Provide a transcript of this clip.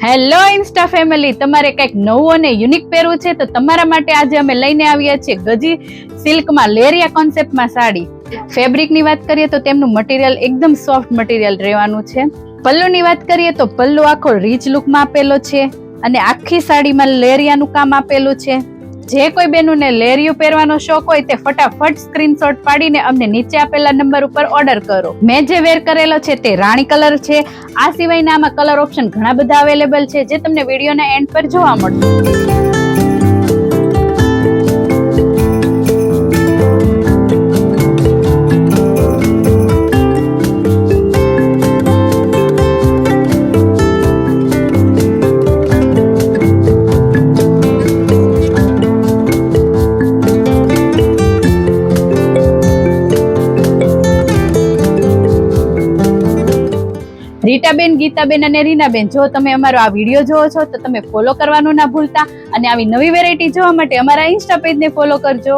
Hello Insta family, તમારે કંઈક નવું અને યુનિક પહેરવું છે તો તમારા માટે આજે અમે લઈને આવ્યા છીએ ગજી સિલ્કમાં લેરિયા કોન્સેપ્ટમાં સાડી. ફેબ્રિકની વાત કરીએ તો તેમનું મટીરિયલ એકદમ સોફ્ટ મટીરિયલ રહેવાનું છે. પલ્લુની વાત કરીએ તો પલ્લુ આખો રીચ લુકમાં આપેલો છે અને આખી સાડીમાં લેરિયાનું કામ આપેલું છે. જે કોઈ બેનુને લેરિયું પહેરવાનો શોખ હોય તે ફટાફટ સ્ક્રીનશોટ પાડીને અમને નીચે આપેલા નંબર ઉપર ઓર્ડર કરો. મેં જે વેર કરેલો છે તે રાણી કલર છે. આ સિવાયના આમાં કલર ઓપ્શન ઘણા બધા અવેલેબલ છે જે તમને વિડીયોના એન્ડ પર જોવા મળશે. રીટાબેન, ગીતાબેન અને રીનાબેન, જો તમે અમારો આ વિડીયો જોવો છો તો તમે ફોલો કરવાનું ના ભૂલતા અને આવી નવી વેરાયટી જોવા માટે અમારા ઇન્સ્ટા પેજને ફોલો કરજો.